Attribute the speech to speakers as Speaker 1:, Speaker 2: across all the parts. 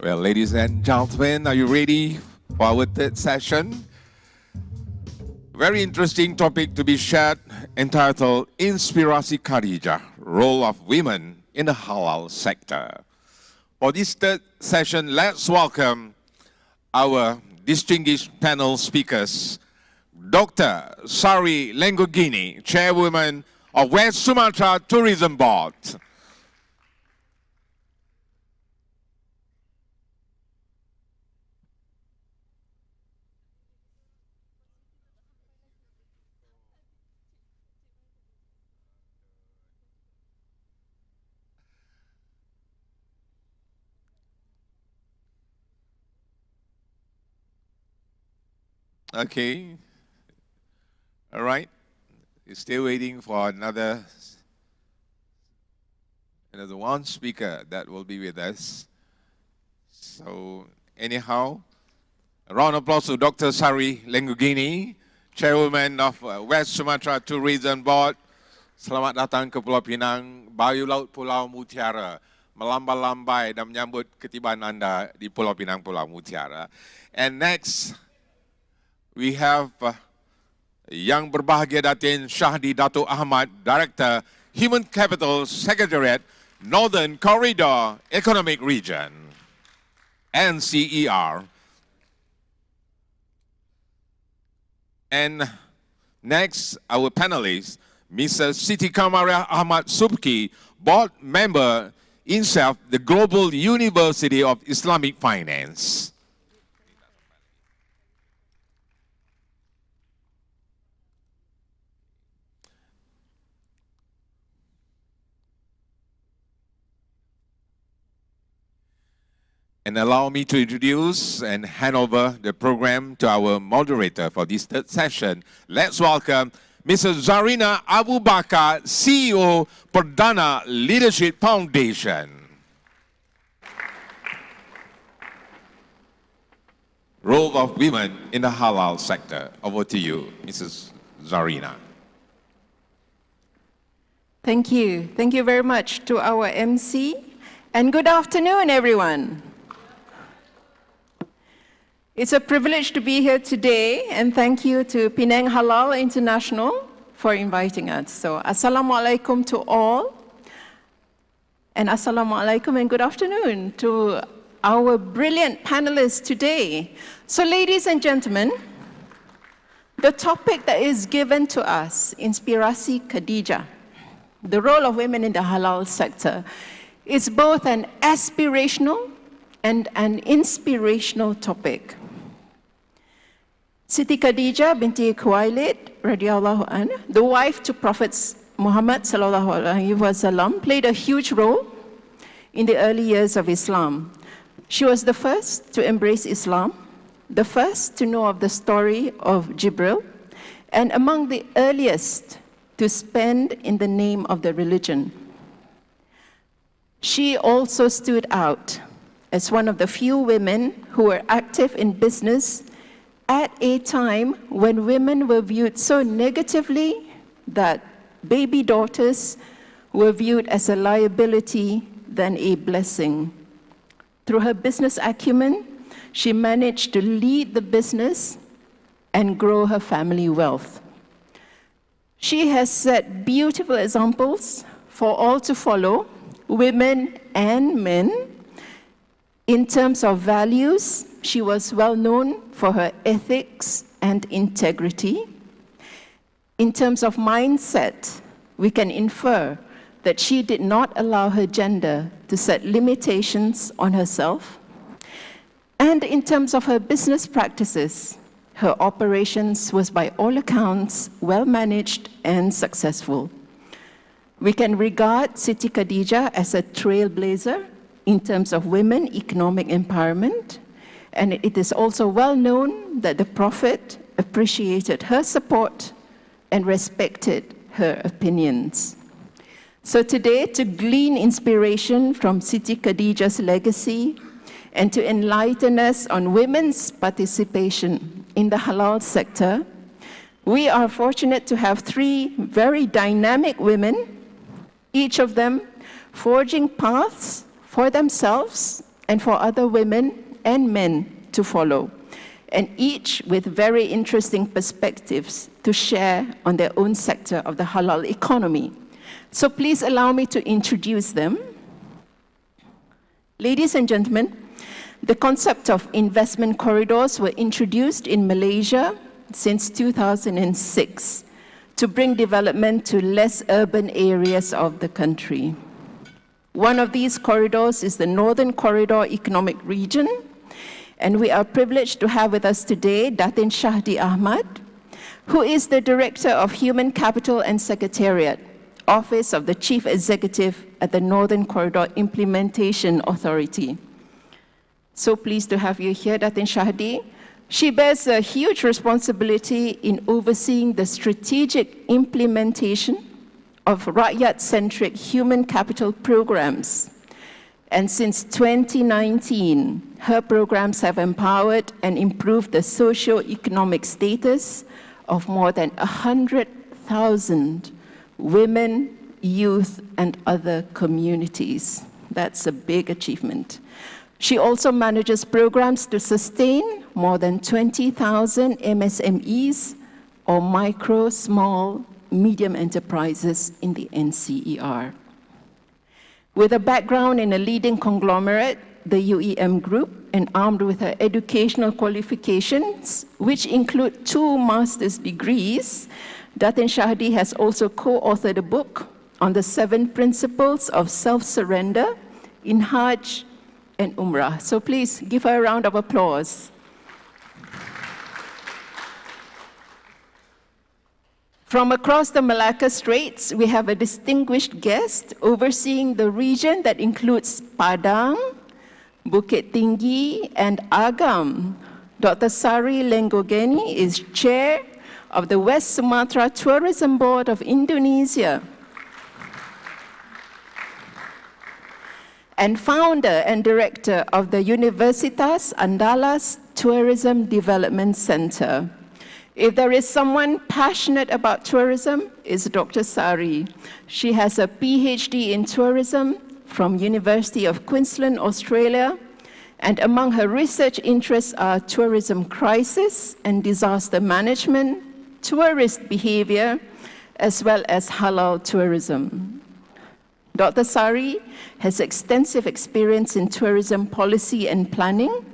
Speaker 1: Well, ladies and gentlemen, are you ready for our third session? Very interesting topic to be shared, entitled Inspirasi Khadijah, Role of Women in the Halal Sector. For this third session, let's welcome our distinguished panel speakers, Dr. Sari Lenggogeni, Chairwoman of West Sumatra Tourism Board. Okay, all right, you're still waiting for another one speaker that will be with us. So anyhow, a round of applause to Dr. Sari Lenggogeni, Chairwoman of West Sumatra Tourism Board. Selamat datang ke Pulau Pinang, Bayu Laut Pulau Mutiara, melambai-lambai dan menyambut ketibaan Anda di Pulau Pinang, Pulau Mutiara. And next, we have Yang Berbahagia Datin Shahdee Dato Ahmad, Director, Human Capital Secretariat, Northern Corridor Economic Region, NCER. And next, our panelists, Mrs. Siti Kamariah Ahmad Subki, Board Member, INCEIF, the Global University of Islamic Finance. And allow me to introduce and hand over the program to our moderator for this third session. Let's welcome Mrs. Zarina Abu Bakar, CEO, Perdana Leadership Foundation. Role of women in the halal sector. Over to you, Mrs. Zarina.
Speaker 2: Thank you. Thank you very much to our MC. And good afternoon, everyone. It's a privilege to be here today, and thank you to Penang Halal International for inviting us. So, Assalamualaikum to all, and Assalamualaikum and good afternoon to our brilliant panelists today. So, ladies and gentlemen, the topic that is given to us, Inspirasi Khadijah, the role of women in the halal sector, is both an aspirational and an inspirational topic. Siti Khadijah binti Khuwailid, radiallahu anha, the wife to Prophet Muhammad sallallahu alaihi wasallam, played a huge role in the early years of Islam. She was the first to embrace Islam, the first to know of the story of Jibril, and among the earliest to spend in the name of the religion. She also stood out as one of the few women who were active in business at a time when women were viewed so negatively that baby daughters were viewed as a liability than a blessing. Through her business acumen, she managed to lead the business and grow her family wealth. She has set beautiful examples for all to follow, women and men. In terms of values, she was well known for her ethics and integrity. In terms of mindset, we can infer that she did not allow her gender to set limitations on herself. And in terms of her business practices, her operations was by all accounts well managed and successful. We can regard Siti Khadijah as a trailblazer in terms of women economic empowerment, and it is also well known that the Prophet appreciated her support and respected her opinions. So today, to glean inspiration from Siti Khadijah's legacy and to enlighten us on women's participation in the halal sector, we are fortunate to have three very dynamic women, each of them forging paths for themselves and for other women and men to follow, and each with very interesting perspectives to share on their own sector of the halal economy. So please allow me to introduce them. Ladies and gentlemen, the concept of investment corridors were introduced in Malaysia since 2006 to bring development to less urban areas of the country. One of these corridors is the Northern Corridor Economic Region, and we are privileged to have with us today Datin Shahdee Ahmad, who is the Director of Human Capital and Secretariat, Office of the Chief Executive at the Northern Corridor Implementation Authority. So pleased to have you here, Datin Shahdee. She bears a huge responsibility in overseeing the strategic implementation of Rakyat-centric human capital programs. And since 2019, her programs have empowered and improved the socio-economic status of more than 100,000 women, youth, and other communities. That's a big achievement. She also manages programs to sustain more than 20,000 MSMEs or micro, small, medium enterprises in the NCER. With a background in a leading conglomerate, the UEM Group, and armed with her educational qualifications, which include 2 master's degrees, Datin Shahdee has also co-authored a book on the 7 principles of self-surrender in Hajj and Umrah. So please give her a round of applause. From across the Malacca Straits, we have a distinguished guest overseeing the region that includes Padang, Bukit Tinggi, and Agam. Dr. Sari Lenggogeni is Chair of the West Sumatra Tourism Board of Indonesia, and founder and director of the Universitas Andalas Tourism Development Center. If there is someone passionate about tourism, it's Dr. Sari. She has a PhD in tourism from University of Queensland, Australia, and among her research interests are tourism crisis and disaster management, tourist behavior, as well as halal tourism. Dr. Sari has extensive experience in tourism policy and planning,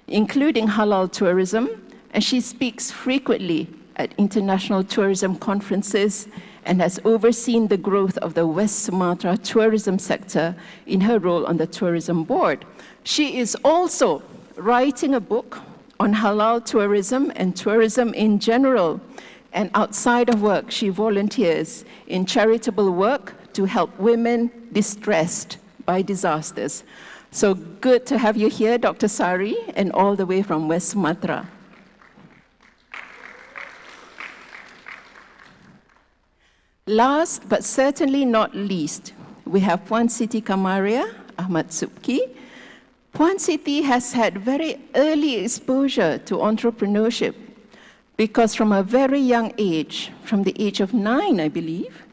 Speaker 2: including halal tourism, and she speaks frequently at international tourism conferences and has overseen the growth of the West Sumatra tourism sector in her role on the tourism board. She is also writing a book on halal tourism and tourism in general, and outside of work, she volunteers in charitable work to help women distressed by disasters. So good to have you here, Dr. Sari, and all the way from West Sumatra. Last, but certainly not least, we have Puan Siti Kamariah, Ahmad Subki. Puan Siti has had very early exposure to entrepreneurship because from a very young age, from the age of 9, I believe,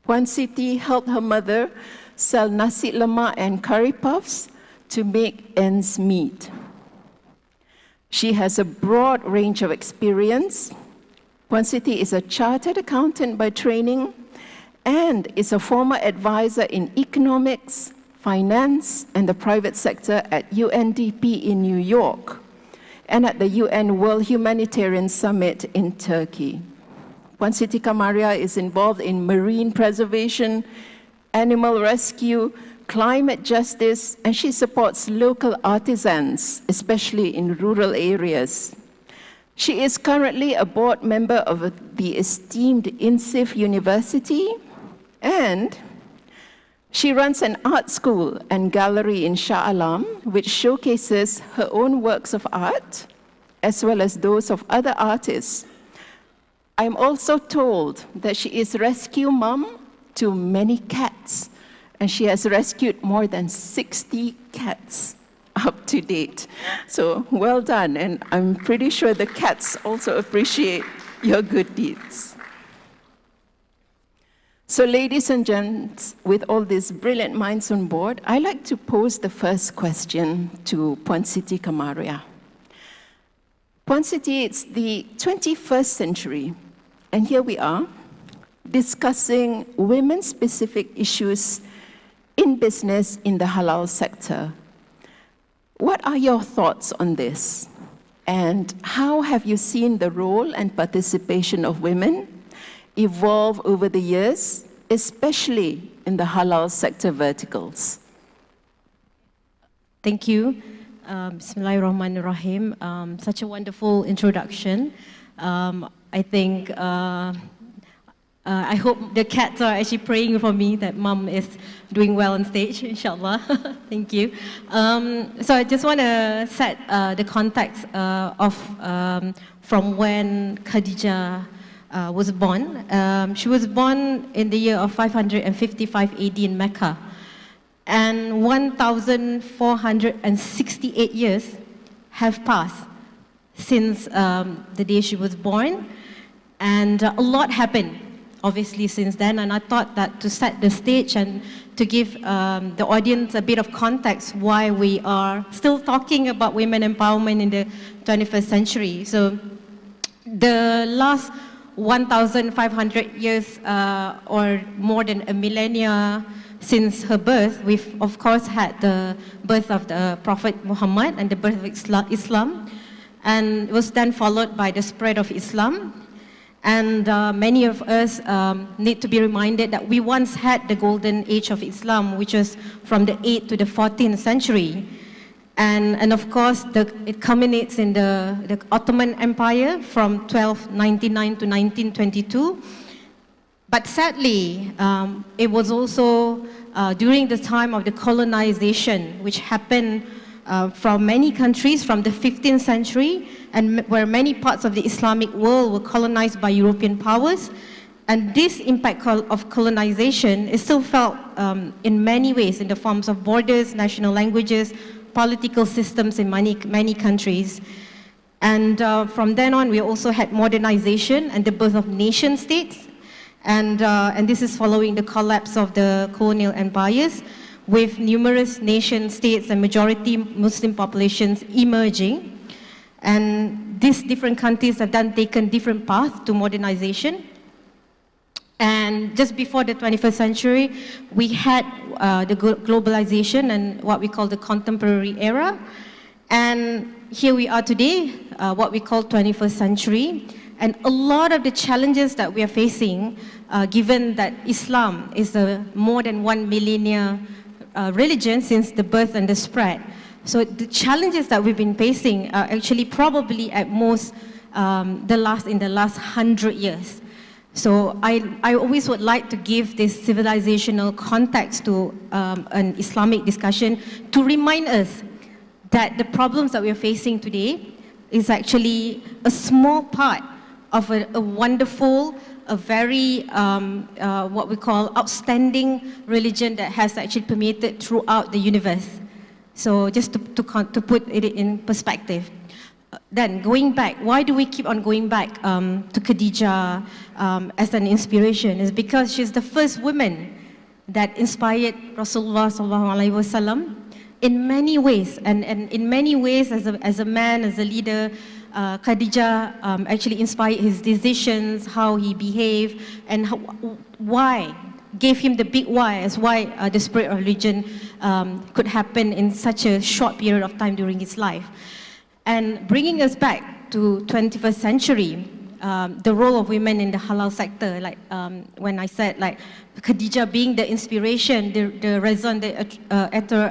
Speaker 2: Puan Siti helped her mother sell nasi lemak and curry puffs to make ends meet. She has a broad range of experience. Puan Siti is a chartered accountant by training and is a former advisor in economics, finance, and the private sector at UNDP in New York and at the UN World Humanitarian Summit in Turkey. Puan Siti Kamariah is involved in marine preservation, animal rescue, climate justice, and she supports local artisans, especially in rural areas. She is currently a board member of the esteemed INCEIF University, and she runs an art school and gallery in Shah Alam, which showcases her own works of art, as well as those of other artists. I'm also told that she is rescue mom to many cats, and she has rescued more than 60 cats up to date. So well done, and I'm pretty sure the cats also appreciate your good deeds. So ladies and gents, with all these brilliant minds on board, I'd like to pose the first question to Puan Siti Kamariah. Puan Siti, it's the 21st century, and here we are, discussing women-specific issues in business in the halal sector. What are your thoughts on this? And how have you seen the role and participation of women evolve over the years, especially in the halal sector verticals?
Speaker 3: Thank you. Bismillahirrahmanirrahim. Such a wonderful introduction. I think, I hope the cats are actually praying for me that Mum is doing well on stage, inshallah. Thank you. So I just want to set the context from when Khadijah was born. She was born in the year of 555 AD in Mecca. And 1,468 years have passed since the day she was born. And a lot happened, obviously, since then. And I thought that to set the stage and to give the audience a bit of context why we are still talking about women empowerment in the 21st century. So the last 1,500 years or more than a millennia since her birth, we've of course had the birth of the Prophet Muhammad and the birth of Islam, and it was then followed by the spread of Islam. And many of us need to be reminded that we once had the golden age of Islam, which was from the 8th to the 14th century. And of course, it culminates in the Ottoman Empire from 1299 to 1922. But sadly, it was also during the time of the colonization, which happened from many countries from the 15th century, and where many parts of the Islamic world were colonized by European powers. And this impact of colonization is still felt in many ways, in the forms of borders, national languages, political systems in many countries. And from then on, we also had modernization and the birth of nation states. And this is following the collapse of the colonial empires, with numerous nation states and majority Muslim populations emerging. And these different countries have then taken different paths to modernization. And just before the 21st century, we had the globalization and what we call the contemporary era. And here we are today, what we call 21st century. And a lot of the challenges that we are facing, given that Islam is a more than 1 millennia religion since the birth and the spread. So the challenges that we've been facing are actually probably at most in the last 100 years. So I always would like to give this civilizational context to an Islamic discussion to remind us that the problems that we are facing today is actually a small part of a wonderful, a very, what we call outstanding religion that has actually permeated throughout the universe. So just to put it in perspective. Then going back, why do we keep on going back to Khadijah as an inspiration? Is because she's the first woman that inspired Rasulullah SAW in many ways. And in many ways, as a man, as a leader, Khadijah actually inspired his decisions, how he behaved, and why, gave him the big why, as why the spirit of religion could happen in such a short period of time during his life. And bringing us back to 21st century, the role of women in the halal sector, like when I said like Khadijah being the inspiration, the raison d'être,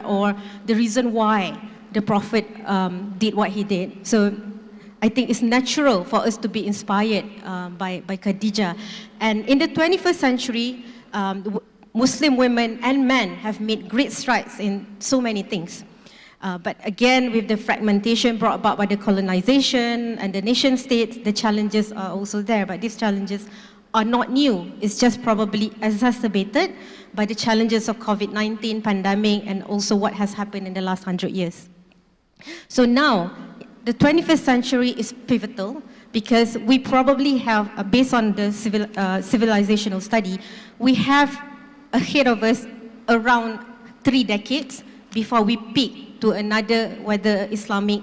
Speaker 3: or the reason why the Prophet did what he did. So I think it's natural for us to be inspired by Khadijah. And in the 21st century, Muslim women and men have made great strides in so many things. But again, with the fragmentation brought about by the colonization and the nation states, the challenges are also there. But these challenges are not new. It's just probably exacerbated by the challenges of COVID-19 pandemic and also what has happened in the last 100 years. So now, the 21st century is pivotal because we probably have, based on the civilizational study, we have ahead of us around 3 decades before we peak to another Islamic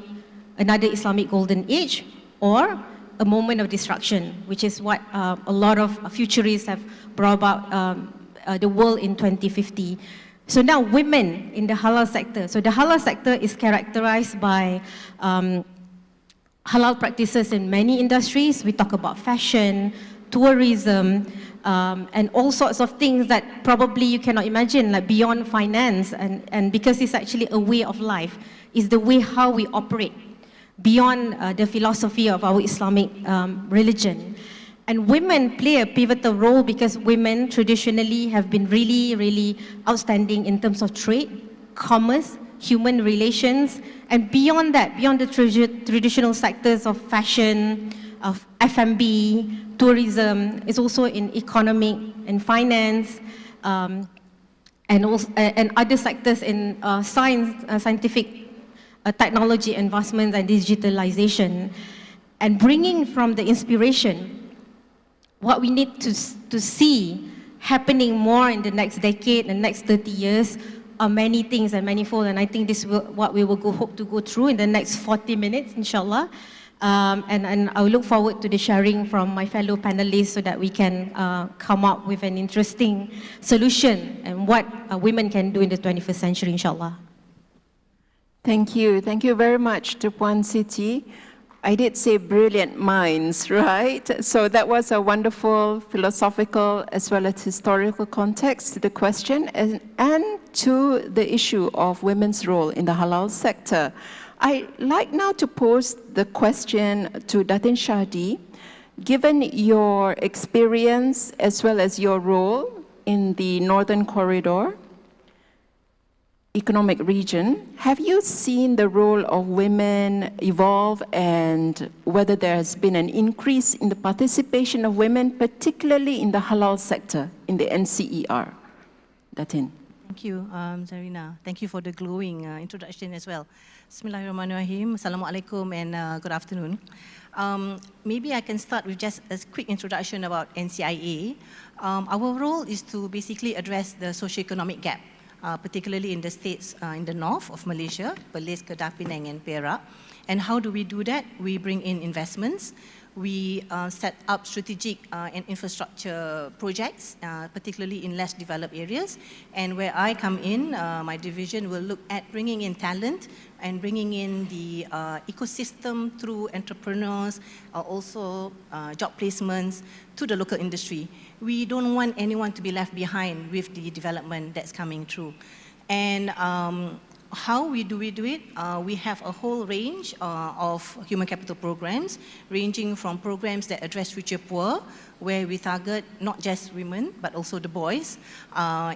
Speaker 3: golden age or a moment of destruction, which is what a lot of futurists have brought about the world in 2050. So now women in the halal sector. So the halal sector is characterized by halal practices in many industries. We talk about fashion, tourism, and all sorts of things that probably you cannot imagine, like beyond finance, and because it's actually a way of life, it's the way how we operate, beyond the philosophy of our Islamic religion. And women play a pivotal role because women traditionally have been really, really outstanding in terms of trade, commerce, human relations, and beyond that, beyond the traditional sectors of fashion, of F&B, tourism, is also in economic and finance, and other sectors in scientific technology advancements and digitalization. And bringing from the inspiration, what we need to see happening more in the next decade and next 30 years are many things and manifold, and I think this is what we will hope to go through in the next 40 minutes, inshallah. And I will look forward to the sharing from my fellow panelists so that we can come up with an interesting solution and what women can do in the 21st century, inshallah.
Speaker 2: Thank you. Thank you very much to Puan Siti. I did say brilliant minds, right? So that was a wonderful philosophical as well as historical context to the question and to the issue of women's role in the halal sector. I'd like now to pose the question to Datin Shahdee. Given your experience as well as your role in the Northern Corridor economic region, have you seen the role of women evolve and whether there has been an increase in the participation of women, particularly in the halal sector, in the NCER? Datin.
Speaker 4: Thank you, Zarina. Thank you for the glowing introduction as well. Bismillahirrahmanirrahim. Assalamualaikum and good afternoon. Maybe I can start with just a quick introduction about NCIA. Our role is to basically address the socio-economic gap, particularly in the states in the north of Malaysia, Perlis, Kedah, Penang and Perak. And how do we do that? We bring in investments. We set up strategic and infrastructure projects, particularly in less developed areas. And where I come in, my division will look at bringing in talent and bringing in the ecosystem through entrepreneurs, also job placements to the local industry. We don't want anyone to be left behind with the development that's coming through. And how do we do it? We have a whole range of human capital programs, ranging from programs that address future poor, where we target not just women, but also the boys.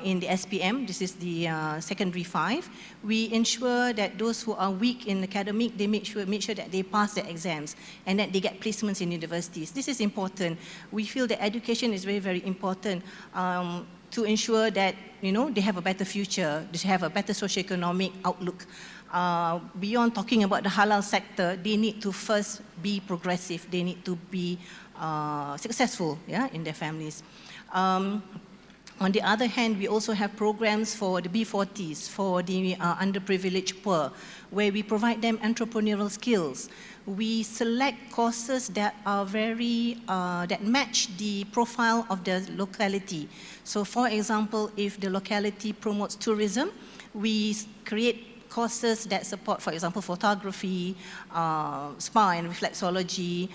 Speaker 4: In the SPM, this is the secondary 5, we ensure that those who are weak in academic, they make sure that they pass their exams and that they get placements in universities. This is important. We feel that education is very, very important to ensure that, you know, they have a better future, they have a better socio-economic outlook. Beyond talking about the halal sector, they need to first be progressive, they need to be successful, yeah, in their families. On the other hand, we also have programs for the B40s, for the underprivileged poor, where we provide them entrepreneurial skills. We select courses that are very, that match the profile of the locality. So for example, if the locality promotes tourism, we create courses that support, for example, photography, spa and reflexology,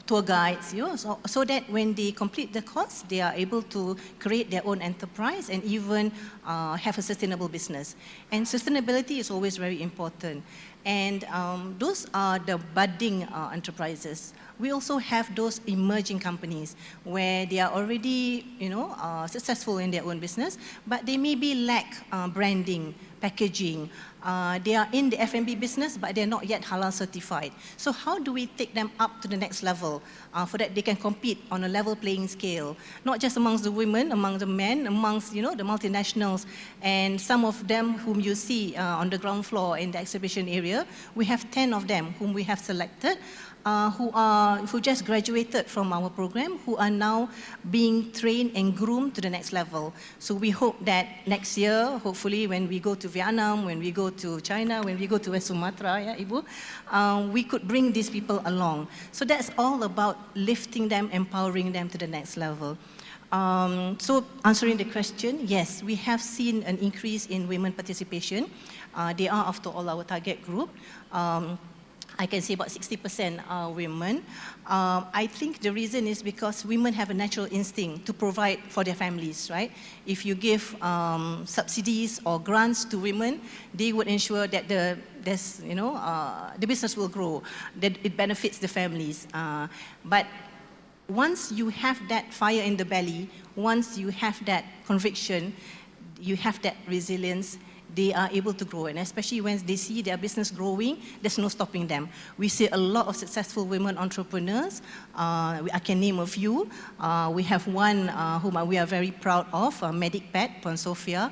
Speaker 4: tour guides, you know, so that when they complete the course, they are able to create their own enterprise and even have a sustainable business. And sustainability is always very important. And those are the budding enterprises. We also have those emerging companies where they are already, you know, successful in their own business, but they maybe lack branding, packaging. They are in the F&B business, but they're not yet halal certified. So how do we take them up to the next level for that they can compete on a level playing scale, not just amongst the women, among the men, amongst, you know, the multinationals, and some of them whom you see on the ground floor in the exhibition area. We have 10 of them whom we have selected who just graduated from our program, who are now being trained and groomed to the next level. So we hope that next year, hopefully when we go to Vietnam, when we go to China, when we go to West Sumatra, yeah, Ibu, we could bring these people along. So that's all about lifting them, empowering them to the next level. So answering the question, yes, we have seen an increase in women participation. They are, after all, our target group. I can say about 60% are women. I think the reason is because women have a natural instinct to provide for their families, right? If you give subsidies or grants to women, they would ensure that the business will grow, that it benefits the families. But once you have that fire in the belly, once you have that conviction, you have that resilience, they are able to grow. And especially when they see their business growing, there's no stopping them. We see a lot of successful women entrepreneurs. I can name a few. We have one whom we are very proud of, Medic Pet, Puan Sofia.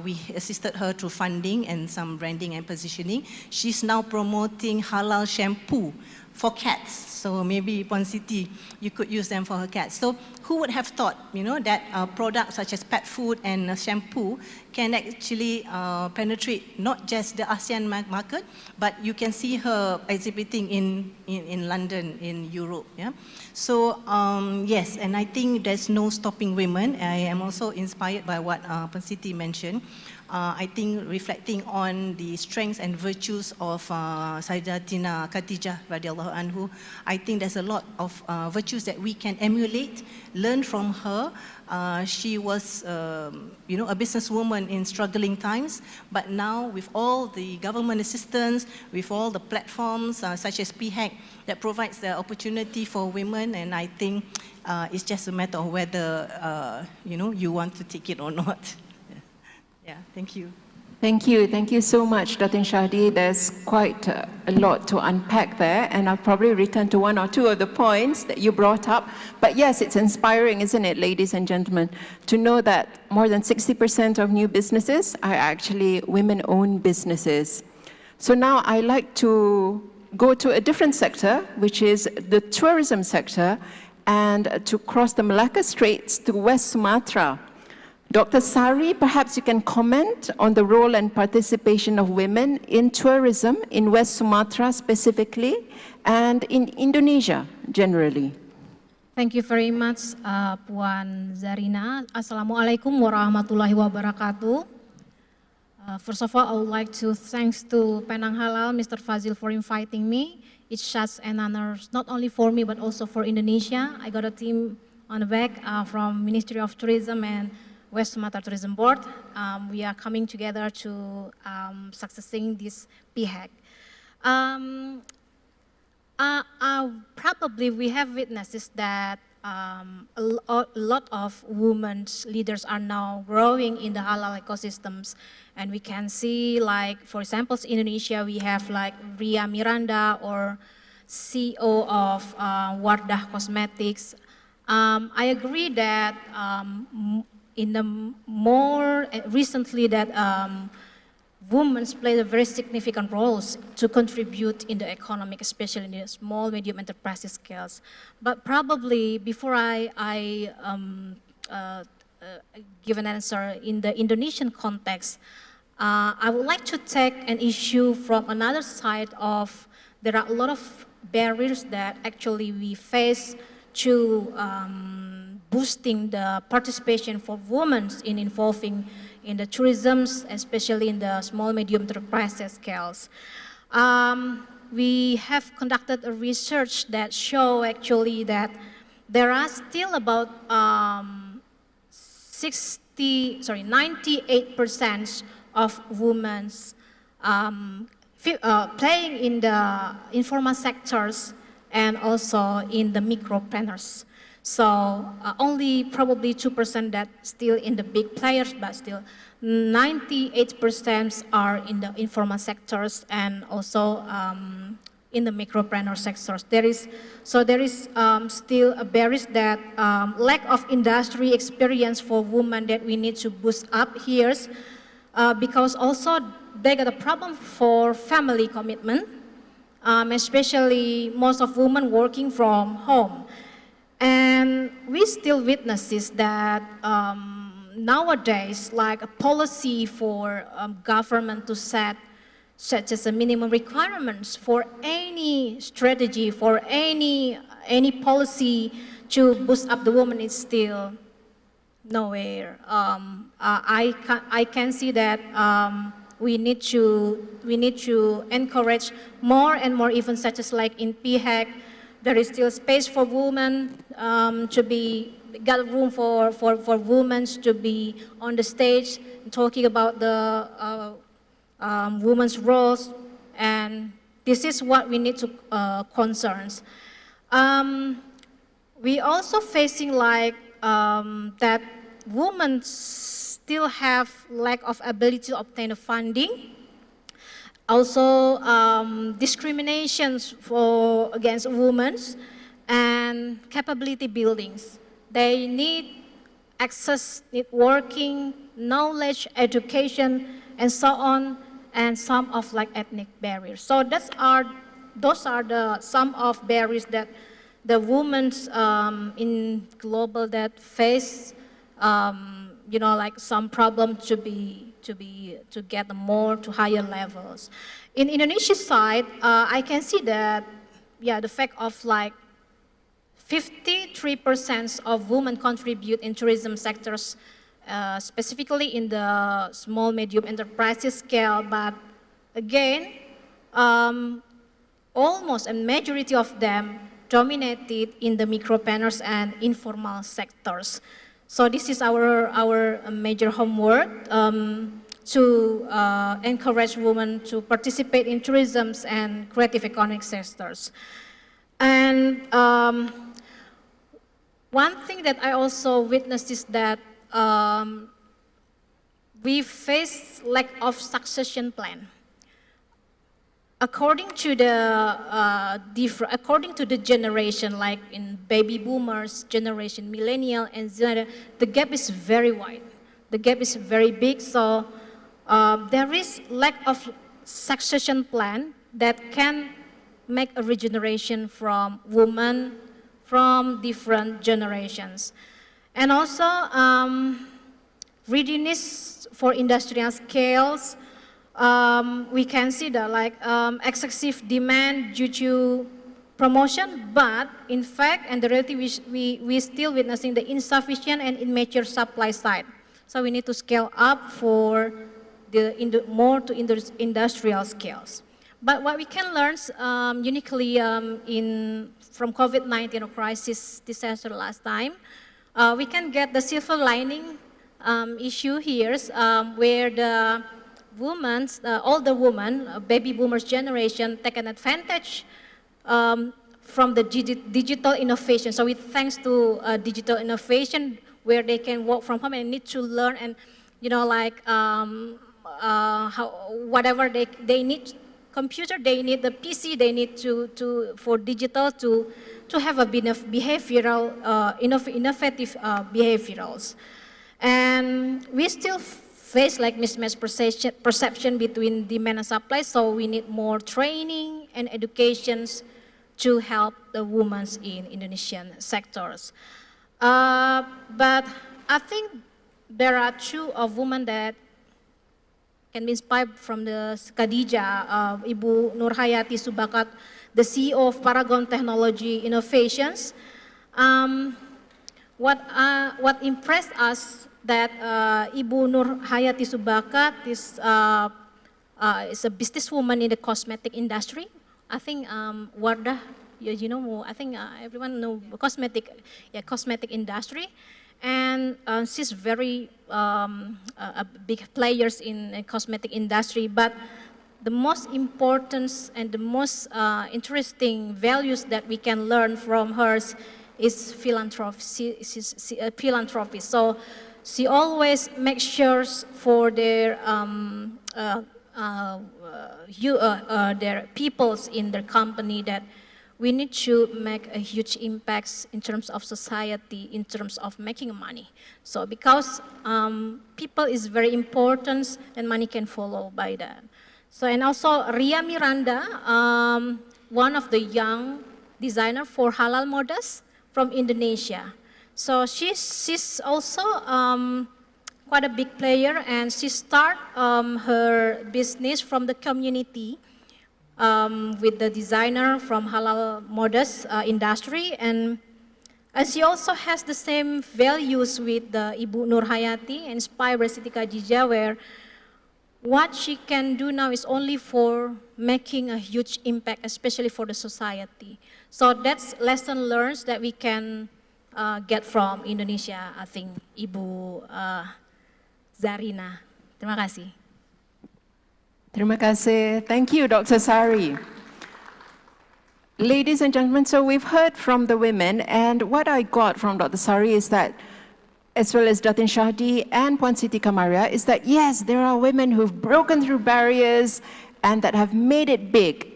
Speaker 4: We assisted her through funding and some branding and positioning. She's now promoting halal shampoo for cats. So maybe Puan Siti, you could use them for her cats. So who would have thought, that products such as pet food and shampoo can actually penetrate not just the ASEAN market, but you can see her exhibiting in London, in Europe. Yeah? So yes, and I think there's no stopping women. I am also inspired by what Puan Siti mentioned. I think reflecting on the strengths and virtues of Sayyidatina Khadijah radiallahu anhu, I think there's a lot of virtues that we can emulate, learn from her. She was, a businesswoman in struggling times, but now with all the government assistance, with all the platforms such as PIHEC that provides the opportunity for women, and I think it's just a matter of whether, you want to take it or not. Yeah, thank you.
Speaker 2: Thank you. Thank you so much, Datin Shahdee. There's quite a lot to unpack there, and I'll probably return to one or two of the points that you brought up. But yes, it's inspiring, isn't it, ladies and gentlemen, to know that more than 60% of new businesses are actually women-owned businesses. So now I'd like to go to a different sector, which is the tourism sector, and to cross the Malacca Straits to West Sumatra. Dr. Sari, perhaps you can comment on the role and participation of women in tourism in West Sumatra specifically and in Indonesia generally.
Speaker 5: Thank you very much, Puan Zarina. Assalamualaikum warahmatullahi wabarakatuh. First of all, I would like to thanks to Penang Halal, Mr. Fazil, for inviting me. It's such an honor, not only for me, but also for Indonesia. I got a team on the back from Ministry of Tourism and West Sumatra Tourism Board. We are coming together to successing this PIHEC. Probably we have witnessed that a lot of women leaders are now growing in the halal ecosystems, and we can see, like, for example, in Indonesia we have like Ria Miranda, or CEO of Wardah Cosmetics. I agree that in the more recently that women play a very significant roles to contribute in the economic, especially in the small, medium enterprises scales. But probably before I give an answer in the Indonesian context, I would like to take an issue from another side of, there are a lot of barriers that actually we face to boosting the participation for women in involving in the tourism, especially in the small, medium enterprises scales. We have conducted a research that show actually that there are still about 98% of women playing in the informal sectors and also in the micropreneurs. So only probably 2% that still in the big players, but still 98% are in the informal sectors and also in the micropreneur sectors. There is still a barrier that lack of industry experience for women that we need to boost up here, because also they got a problem for family commitment. especially most of women working from home. And we still witness this that nowadays, like a policy for government to set such as a minimum requirements for any strategy, for any policy to boost up the woman is still nowhere. I can see that we need to encourage more and more, even such as like in PIHEC, there is still space for women to be, got room for women to be on the stage talking about the women's roles, and this is what we need to concerns. We also facing like that women still have lack of ability to obtain the funding. Also, discriminations against women and capability buildings. They need access, need working, knowledge, education, and so on, and some of like ethnic barriers. So those are the some of barriers that the women in global that face, you know, like some problem to get more to higher levels. In Indonesia side, I can see that, yeah, the fact of like 53% of women contribute in tourism sectors, specifically in the small medium enterprises scale, but again, almost a majority of them dominated in the micropreneurs and informal sectors. So this is our major homework to encourage women to participate in tourism and creative economic sectors. And one thing that I also witnessed is that we face lack of succession plan. According to the generation, like in baby boomers generation, millennial, and Z, the gap is very wide. The gap is very big. So there is lack of succession plan that can make a regeneration from women from different generations, and also readiness for industrial scales. We can see that like excessive demand due to promotion, but in fact, and the reality we still witnessing the insufficient and immature supply side. So we need to scale up for more to industrial scales. But what we can learn uniquely from COVID-19 crisis disaster last time, we can get the silver lining issue here, where the women, older women, baby boomers generation, taken advantage from the digital innovation. So thanks to digital innovation, where they can work from home and need to learn, and you know, like whatever they need, computer, they need the PC, they need for digital to have a bit of behavioral, innovative behaviorals. And we still face like mismatched perception between demand and supply, so we need more training and educations to help the women in Indonesian sectors. But I think there are two of women that can be inspired from the Khadijah, Ibu Nurhayati Subakat, the CEO of Paragon Technology Innovations. What impressed us that Ibu Nurhayati Subakat is a businesswoman in the cosmetic industry. I think Wardah, you know, I think everyone know cosmetic industry. And she's very a big players in the cosmetic industry. But the most important and the most interesting values that we can learn from her is philanthropy. She's a philanthropist. So she always makes sure for their peoples in their company that we need to make a huge impact in terms of society, in terms of making money. So because people is very important, and money can follow by that. So, and also Ria Miranda, one of the young designer for halal models from Indonesia. So she's also quite a big player, and she start her business from the community with the designer from halal models industry, and she also has the same values with the Ibu Nur Hayati, inspired by Siti Khadijah, where what she can do now is only for making a huge impact, especially for the society. So that's lesson learned that we can get from Indonesia, I think, Ibu Zarina. Terima kasih.
Speaker 2: Terima kasih. Thank you, Dr. Sari. Ladies and gentlemen, so we've heard from the women, and what I got from Dr. Sari is that, as well as Datin Shahdee and Puan Siti Kamariah, is that yes, there are women who've broken through barriers and that have made it big.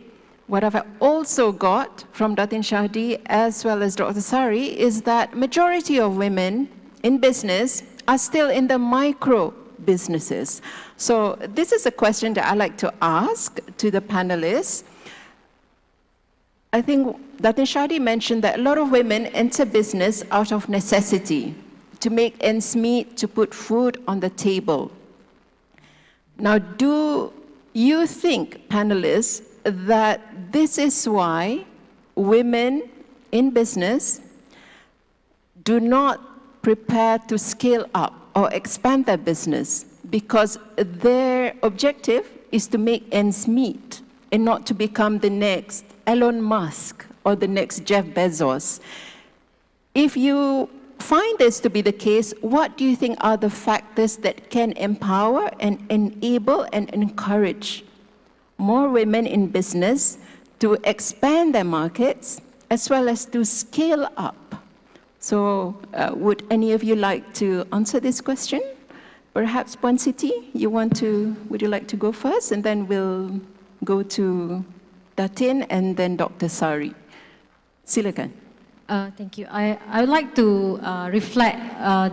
Speaker 2: What I've also got from Datin Shahdee as well as Dr. Sari is that majority of women in business are still in the micro businesses. So this is a question that I like to ask to the panelists. I think Datin Shahdee mentioned that a lot of women enter business out of necessity, to make ends meet, to put food on the table. Now, do you think, panelists, that this is why women in business do not prepare to scale up or expand their business because their objective is to make ends meet and not to become the next Elon Musk or the next Jeff Bezos? If you find this to be the case, what do you think are the factors that can empower and enable and encourage more women in business to expand their markets as well as to scale up? So would any of you like to answer this question? Perhaps Puan Siti, would you like to go first, and then we'll go to Datin and then Dr. Sari. Silakan.
Speaker 3: Thank you. I would like to reflect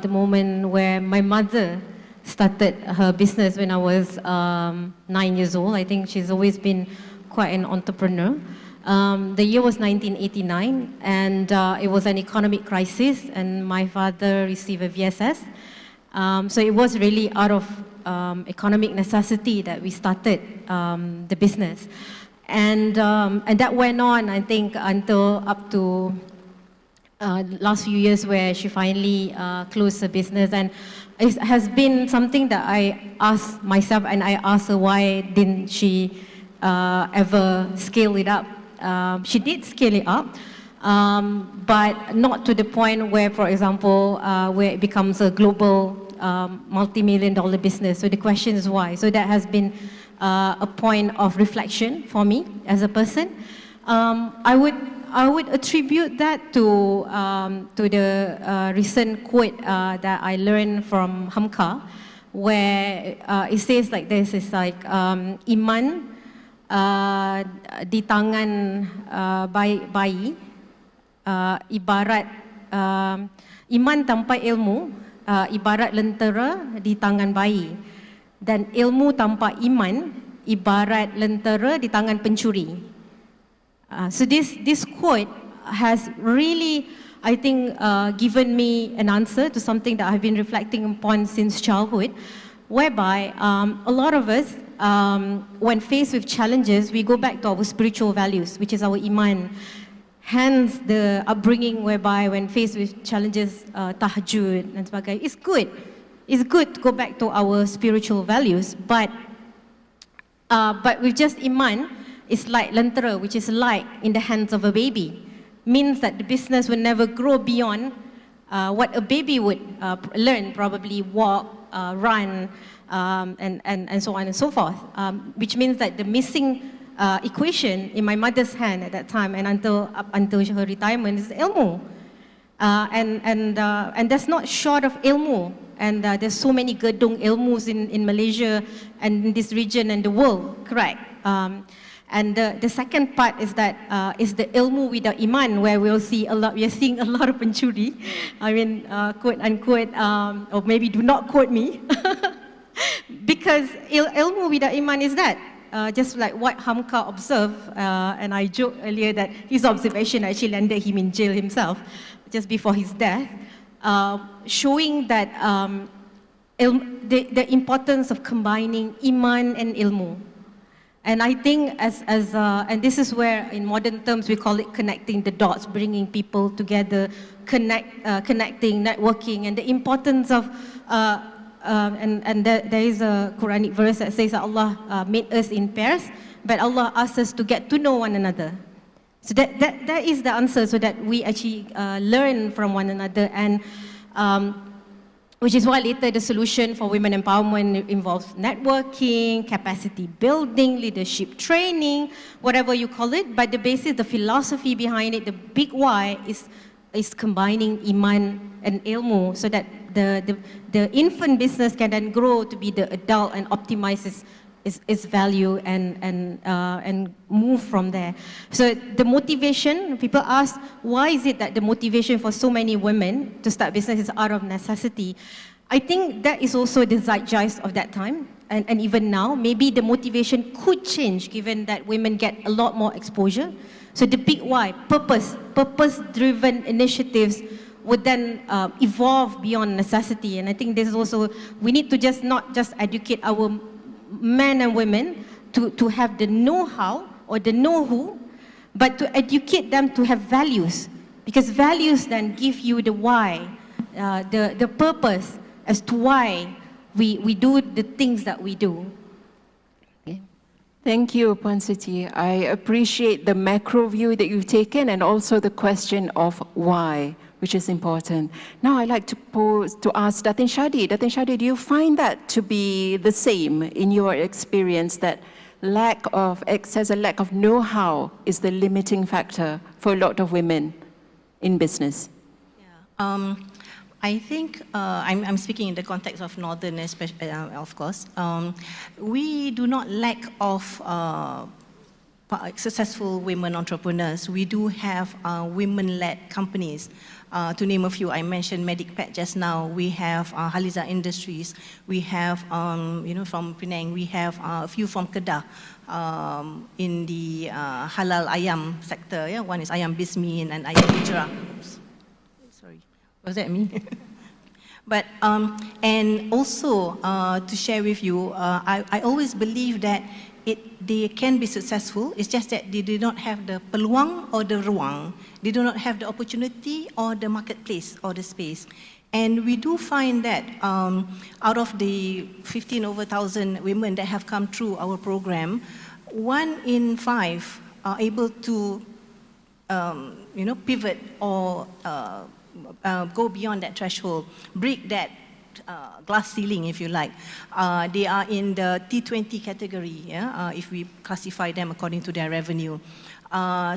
Speaker 3: the moment where my mother started her business when I was 9 years old. I think she's always been quite an entrepreneur. The year was 1989, and it was an economic crisis, and my father received a VSS. So it was really out of economic necessity that we started the business. And that went on, I think, until up to last few years where she finally closed her business. And it has been something that I asked myself, and I asked her why didn't she ever scale it up. She did scale it up, but not to the point where, for example, where it becomes a global multi-million-dollar business. So the question is why. So that has been a point of reflection for me as a person. I would attribute that to the recent quote that I learned from Hamka, where it says like this: it's like iman di tangan bayi, ibarat iman tanpa ilmu ibarat lentera di tangan bayi, dan ilmu tanpa iman ibarat lentera di tangan pencuri. So this quote has really, I think, given me an answer to something that I've been reflecting upon since childhood, whereby a lot of us, when faced with challenges, we go back to our spiritual values, which is our iman. Hence the upbringing whereby when faced with challenges, tahajud and sebagainya, it's good. It's good to go back to our spiritual values, but with just iman, it's like lentera, which is light in the hands of a baby. Means that the business will never grow beyond what a baby would learn, probably walk, run, and so on and so forth. Which means that the missing equation in my mother's hand at that time and until her retirement is ilmu. And that's not short of ilmu. And there's so many gedung ilmus in Malaysia and in this region and the world, correct? And the second part is that is the ilmu without iman, where we are seeing a lot of pencuri. I mean, quote unquote, or maybe do not quote me, because ilmu without iman is that just like what Hamka observed, and I joked earlier that his observation actually landed him in jail himself just before his death, showing that the importance of combining iman and ilmu. And I think and this is where in modern terms we call it connecting the dots, bringing people together, connecting, networking, and the importance of, there is a Quranic verse that says that Allah made us in pairs, but Allah asks us to get to know one another. So that is the answer, so that we actually learn from one another, and which is why later the solution for women empowerment involves networking, capacity building, leadership training, whatever you call it. But the basis, the philosophy behind it, the big why is combining iman and ilmu, so that the infant business can then grow to be the adult and optimize its value and move from there. So the motivation, people ask, why is it that the motivation for so many women to start business is out of necessity? I think that is also the zeitgeist of that time, and even now, maybe the motivation could change given that women get a lot more exposure. So the big why, purpose-driven initiatives would then evolve beyond necessity. And I think this is also, we need to not just educate our men and women to have the know-how or the know-who, but to educate them to have values, because values then give you the why, the purpose as to why we do the things that we do. Okay.
Speaker 2: Thank you, Puan Siti. I appreciate the macro view that you've taken, and also the question of why, which is important. Now I'd like to ask Datin Shahdee. Datin Shahdee, do you find that to be the same in your experience, that lack of know-how is the limiting factor for a lot of women in business?
Speaker 4: Yeah. I think I'm speaking in the context of Northern, especially, of course. We do not lack of successful women entrepreneurs. We do have women-led companies. To name a few, I mentioned MedicPet just now. We have Haliza Industries. We have, from Penang. We have a few from Kedah in the Halal Ayam sector. Yeah? One is Ayam Bismin and Ayam Hijrah. Oops. Sorry, was that me? But, and also to share with you, I always believe that they can be successful. It's just that they do not have the peluang or the ruang. They do not have the opportunity or the marketplace or the space. And we do find that out of the 15,000 women that have come through our program, 1 in 5 are able to pivot or go beyond that threshold, break that glass ceiling, if you like. They are in the T20 category, yeah? If we classify them according to their revenue.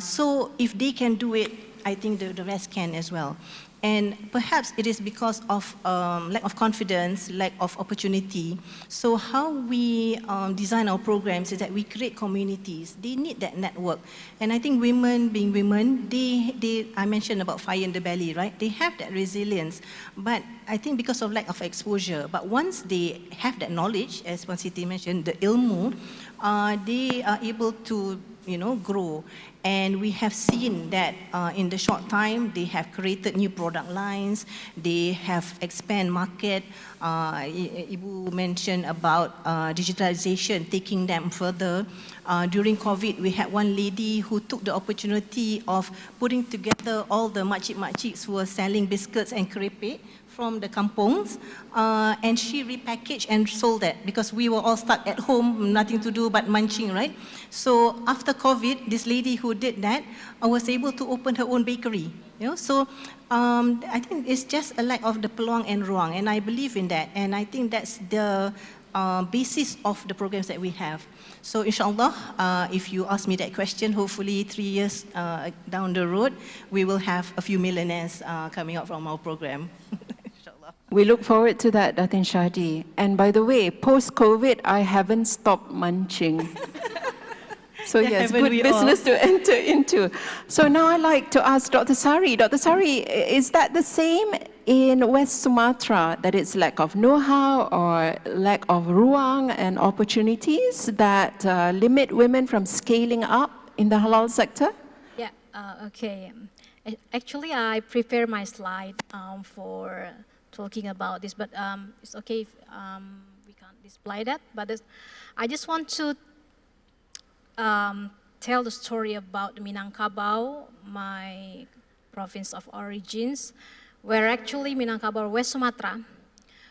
Speaker 4: So if they can do it, I think the rest can as well. And perhaps it is because of lack of confidence, lack of opportunity. So how we design our programs is that we create communities. They need that network. And I think women, being women, I mentioned about fire in the belly, right? They have that resilience. But I think because of lack of exposure. But once they have that knowledge, as Puan Siti mentioned, the ilmu, they are able to grow. And we have seen that in the short time, they have created new product lines, they have expanded market. Ibu mentioned about digitalization, taking them further. During COVID, we had one lady who took the opportunity of putting together all the makcik-makciks who were selling biscuits and kerepek from the kampongs, and she repackaged and sold that because we were all stuck at home, nothing to do but munching, right? So after COVID, this lady who did that was able to open her own bakery. So I think it's just a lack of the peluang and ruang, and I believe in that, and I think that's the basis of the programs that we have. So inshallah, if you ask me that question, hopefully 3 years down the road, we will have a few millionaires coming out from our program.
Speaker 2: We look forward to that, Datin Shahdee. And by the way, post-COVID, I haven't stopped munching. So yes, good business to enter into. So now I'd like to ask Dr. Sari. Dr. Sari, is that the same in West Sumatra that it's lack of know-how or lack of ruang and opportunities that limit women from scaling up in the halal sector?
Speaker 5: Yeah, okay. Actually, I prepare my slide for talking about this, but it's okay if we can't display that. But I just want to tell the story about Minangkabau, my province of origins, where actually Minangkabau, West Sumatra.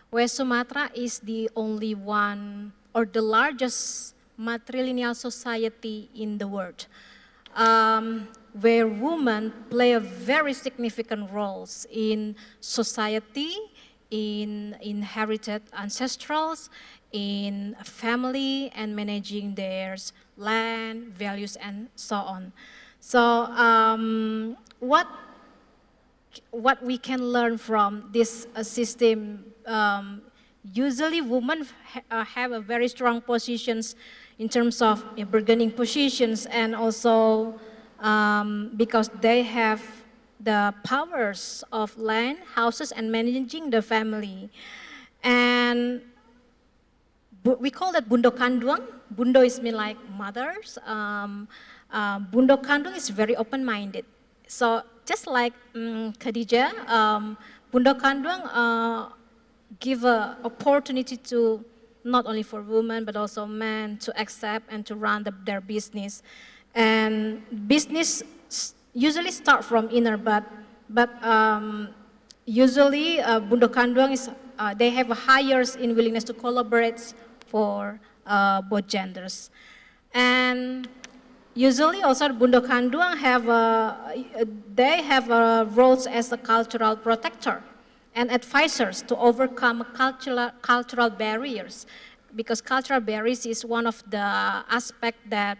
Speaker 5: West Sumatra is the only one or the largest matrilineal society in the world, where women play a very significant roles in society, in inherited ancestrals, in family, and managing their land, values, and so on. So what we can learn from this system, usually women have a very strong positions in terms of bargaining positions, and also because they have the powers of land, houses, and managing the family. And we call that Bundo Kandung. Bundo is mean like mothers. Bundo Kandung is very open-minded. So just like Khadijah, Bundo Kandung give an opportunity to not only for women but also men to accept and to run their business. And business usually start from inner, but usually Bundo Kandung is they have a higher in willingness to collaborate for both genders. And usually also Bundo Kandung have they have roles as a cultural protector and advisors to overcome cultural barriers, because cultural barriers is one of the aspects that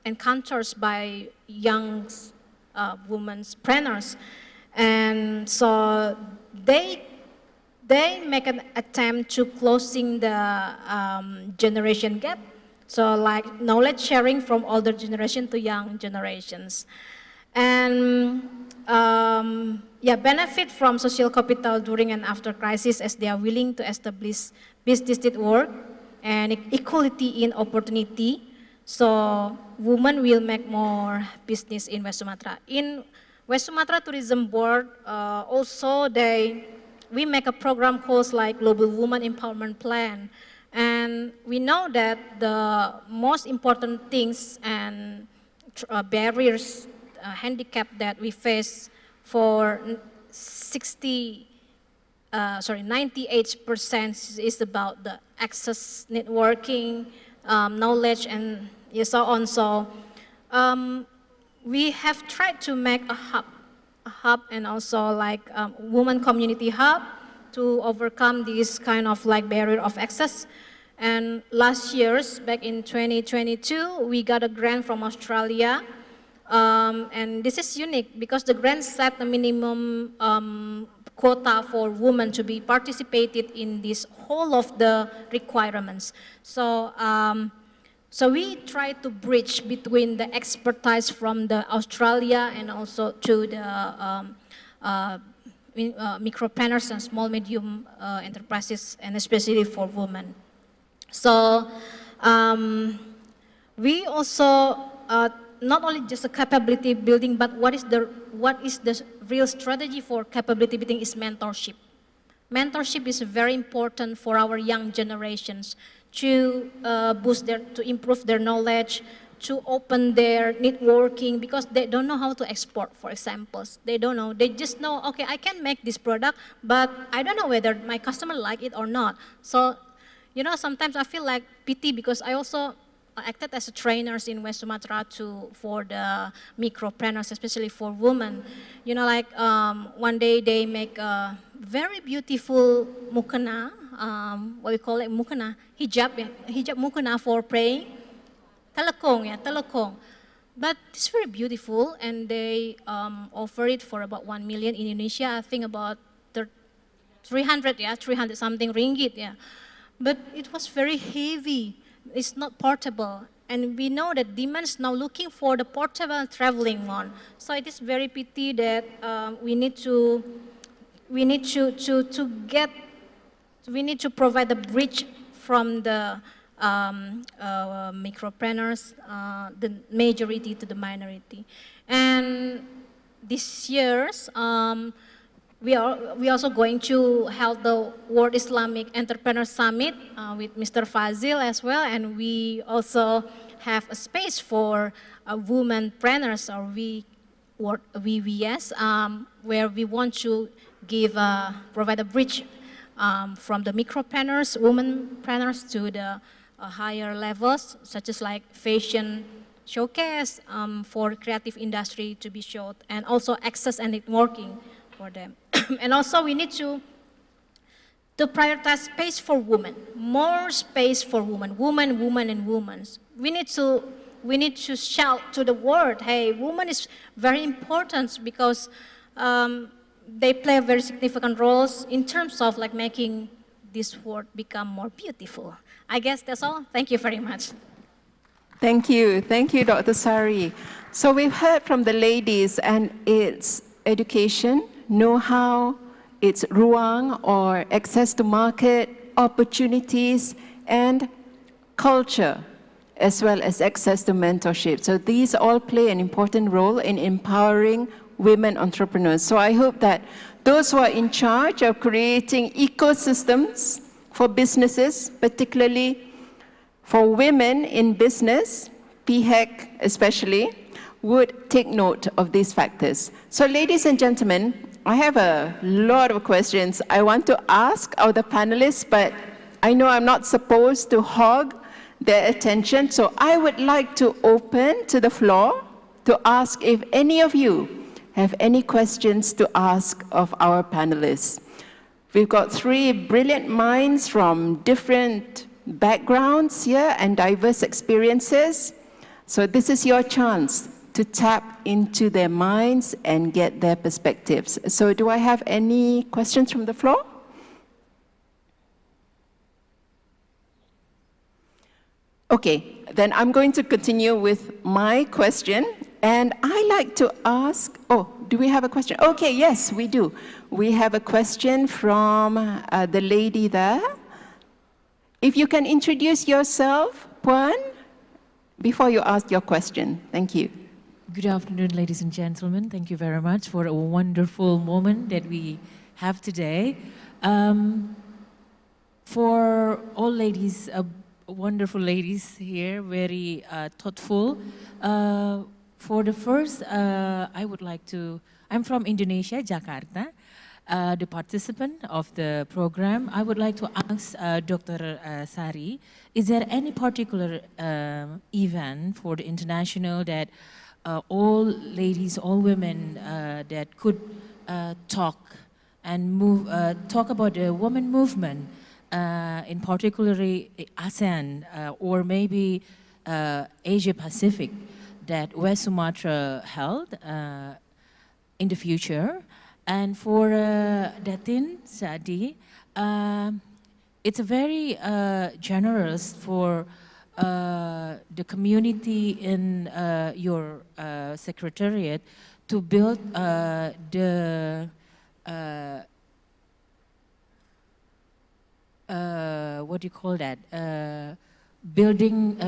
Speaker 5: encounters by young womenpreneurs. And so they make an attempt to closing the generation gap. So like knowledge sharing from older generation to young generations. And yeah, benefit from social capital during and after crisis, as they are willing to establish business network and equality in opportunity. So women will make more business in West Sumatra. In West Sumatra Tourism Board, also we make a program called like Global Women Empowerment Plan. And we know that the most important things and barriers, handicap that we face for 98% is about the access, networking, knowledge, and so on. So we have tried to make a hub and also like women community hub to overcome this kind of like barrier of access. And last year's, back in 2022, we got a grant from Australia. And this is unique because the grant set a minimum quota for women to be participated in this whole of the requirements. So, so we try to bridge between the expertise from the Australia and also to the micropreneurs and small medium enterprises, and especially for women. So we also not only just a capability building, but what is the real strategy for capability building is mentorship. Mentorship is very important for our young generations to to improve their knowledge, to open their networking, because they don't know how to export, for example. They don't know, they just know, okay, I can make this product, but I don't know whether my customer like it or not. So, you know, sometimes I feel like pity because I also acted as a trainers in West Sumatra for the micropreneurs, especially for women. You know, like one day they make a very beautiful mukena, what we call it, mukena, hijab mukena for praying. Telekong. But it's very beautiful, and they offer it for about 1 million in Indonesia. I think about 300 something ringgit, yeah. But it was very heavy. It's not portable. And we know that demand's now looking for the portable traveling one. So it is very pity that we need to we need to provide the bridge from the micropreneurs, the majority to the minority. And this year's, we also going to hold the World Islamic Entrepreneur Summit with Mr. Fazil as well, and we also have a space for womenpreneurs, or VVS, where we want to provide a bridge from the micropreneurs, womenpreneurs, to the higher levels, such as like fashion showcase for creative industry to be showed, and also access and networking for them. And also we need to prioritize space for women, more space for women, and women. We need to shout to the world, hey, women is very important, because they play very significant roles in terms of like making this world become more beautiful. I guess that's all. Thank you very much.
Speaker 2: Thank you, Dr. Sari. So we've heard from the ladies, and it's education, know-how, it's ruang or access to market, opportunities, and culture, as well as access to mentorship. So these all play an important role in empowering women entrepreneurs. So I hope that those who are in charge of creating ecosystems for businesses, particularly for women in business, PIHEC especially, would take note of these factors. So ladies and gentlemen, I have a lot of questions I want to ask of the panelists, but I know I'm not supposed to hog their attention, so I would like to open to the floor to ask if any of you have any questions to ask of our panelists. We've got three brilliant minds from different backgrounds here and diverse experiences. So this is your chance to tap into their minds and get their perspectives. So do I have any questions from the floor? Okay, then I'm going to continue with my question. And I like to ask, do we have a question? Okay, yes, we do. We have a question from the lady there. If you can introduce yourself, Puan, before you ask your question. Thank you.
Speaker 6: Good afternoon, ladies and gentlemen. Thank you very much for a wonderful moment that we have today. For all ladies, wonderful ladies here, very thoughtful. For the first, I would like to, I'm from Indonesia, Jakarta, the participant of the program. I would like to ask Dr. Sari, is there any particular event for the international that all ladies, all women that could talk and talk about the women movement, in particularly ASEAN or maybe Asia Pacific, that West Sumatra held in the future. And for Datin, Shahdee, it's a very generous for the community in your secretariat to build the what do you call that?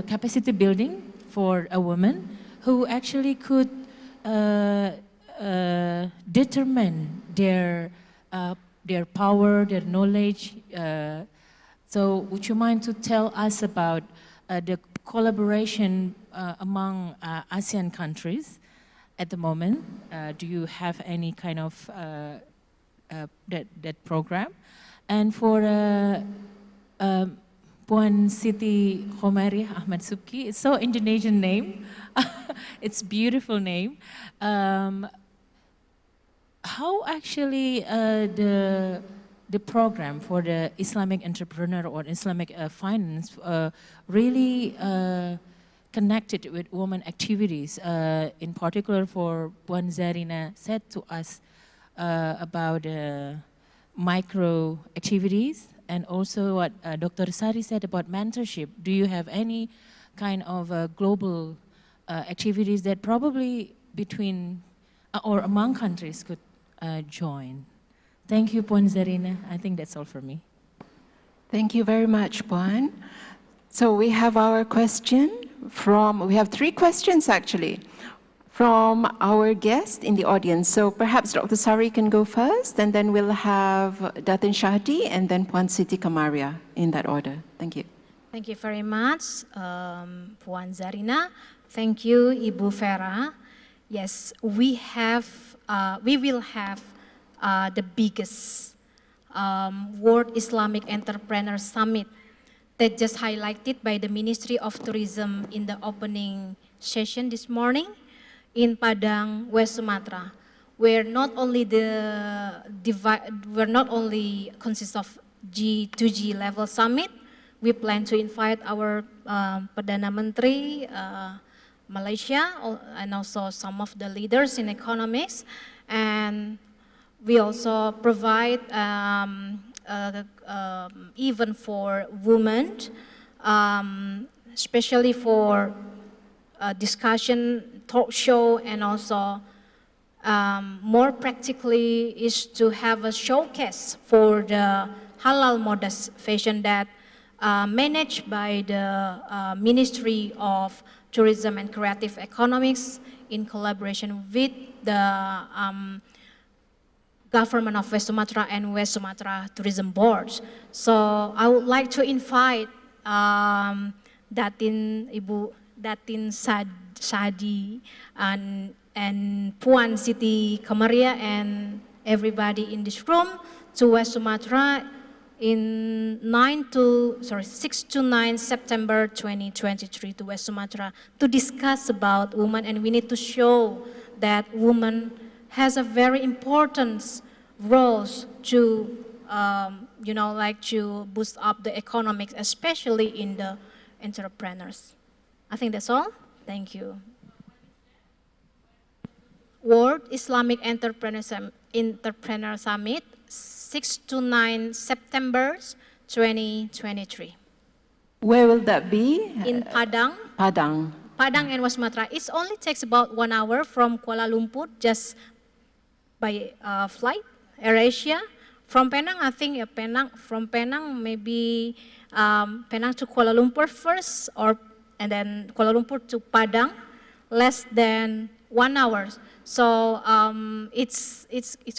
Speaker 6: Capacity building for a woman who actually could determine their power, their knowledge. So would you mind to tell us about the collaboration among ASEAN countries at the moment? Do you have any kind of that program? And for Puan Siti Kamariah Ahmad Subki, it's so Indonesian name. It's beautiful name. How actually the program for the Islamic entrepreneur or Islamic finance really connected with women activities, in particular for Puan Zarina said to us about micro activities, and also what Dr. Sari said about mentorship. Do you have any kind of global activities that probably between or among countries could join? Thank you, Puan Zarina. I think that's all for me.
Speaker 2: Thank you very much, Puan. So we have our question we have 3 questions actually, from our guest in the audience. So perhaps Dr. Sari can go first, and then we'll have Datin Shahdee, and then Puan Siti Kamariah in that order. Thank you.
Speaker 5: Thank you very much, Puan Zarina. Thank you, Ibu Vera. Yes, we will have the biggest World Islamic Entrepreneur Summit that just highlighted by the Ministry of Tourism in the opening session this morning in Padang, West Sumatra, where not only consists of G2G level summit. We plan to invite our Perdana Menteri, Malaysia, and also some of the leaders in economics. And we also provide even for women, especially for discussion, talk show, and also more practically is to have a showcase for the halal modest fashion that managed by the Ministry of Tourism and Creative Economics in collaboration with the Government of West Sumatra and West Sumatra Tourism Board. So I would like to invite Datin Shahdee and Puan Siti Kamariah and everybody in this room to West Sumatra in 6 to 9 September 2023 to West Sumatra to discuss about women, and we need to show that women has a very important roles to, to boost up the economics, especially in the entrepreneurs. I think that's all. Thank you. World Islamic Entrepreneur Summit, 6 to 9 September 2023.
Speaker 2: Where will that be?
Speaker 5: In Padang. Padang and West Sumatra. It only takes about 1 hour from Kuala Lumpur, just by flight, AirAsia. From Penang, I think from Penang, maybe Penang to Kuala Lumpur first, and then Kuala Lumpur to Padang, less than 1 hour. So it's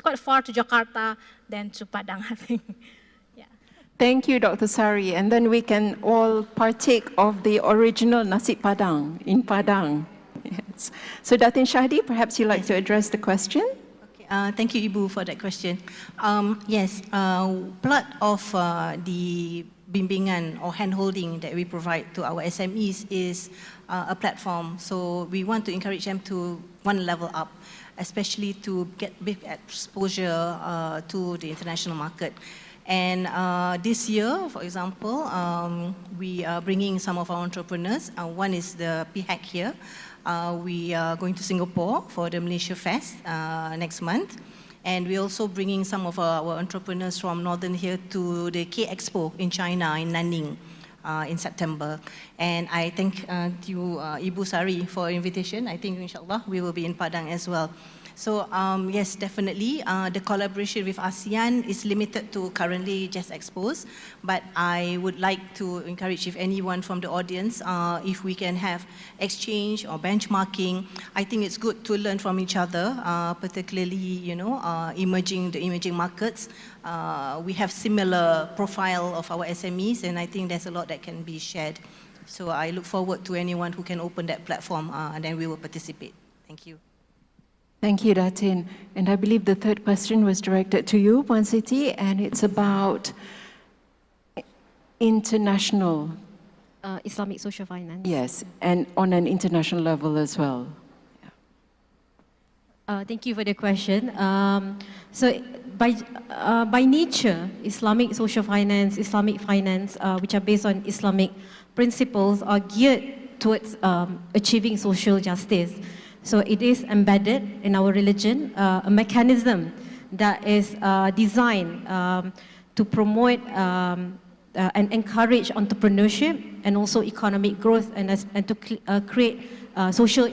Speaker 5: quite far to Jakarta than to Padang, I think. Yeah.
Speaker 2: Thank you, Dr. Sari. And then we can all partake of the original nasi Padang in Padang. Yes. So Datin Shahdee, perhaps you'd like to address the question?
Speaker 4: Thank you, Ibu, for that question. Yes, part of the bimbingan or handholding that we provide to our SMEs is a platform. So we want to encourage them to one level up, especially to get big exposure to the international market. And this year, for example, we are bringing some of our entrepreneurs. One is the PIHEC here. We are going to Singapore for the Malaysia Fest next month. And we're also bringing some of our entrepreneurs from Northern here to the Expo in China, in Nanning, in September. And I thank you, Ibu Sari, for invitation. I think, inshallah, we will be in Padang as well. So, yes, definitely, the collaboration with ASEAN is limited to currently just Expos, but I would like to encourage if anyone from the audience, if we can have exchange or benchmarking. I think it's good to learn from each other, particularly, the emerging markets. We have similar profile of our SMEs, and I think there's a lot that can be shared. So I look forward to anyone who can open that platform, and then we will participate. Thank you.
Speaker 2: Thank you, Datin. And I believe the third question was directed to you, Puan Siti, and it's about international
Speaker 3: Islamic social finance.
Speaker 2: Yes, and on an international level as well.
Speaker 3: Thank you for the question. So by nature, Islamic social finance, Islamic finance, which are based on Islamic principles, are geared towards achieving social justice. So it is embedded in our religion, a mechanism that is designed to promote and encourage entrepreneurship and also economic growth and to create social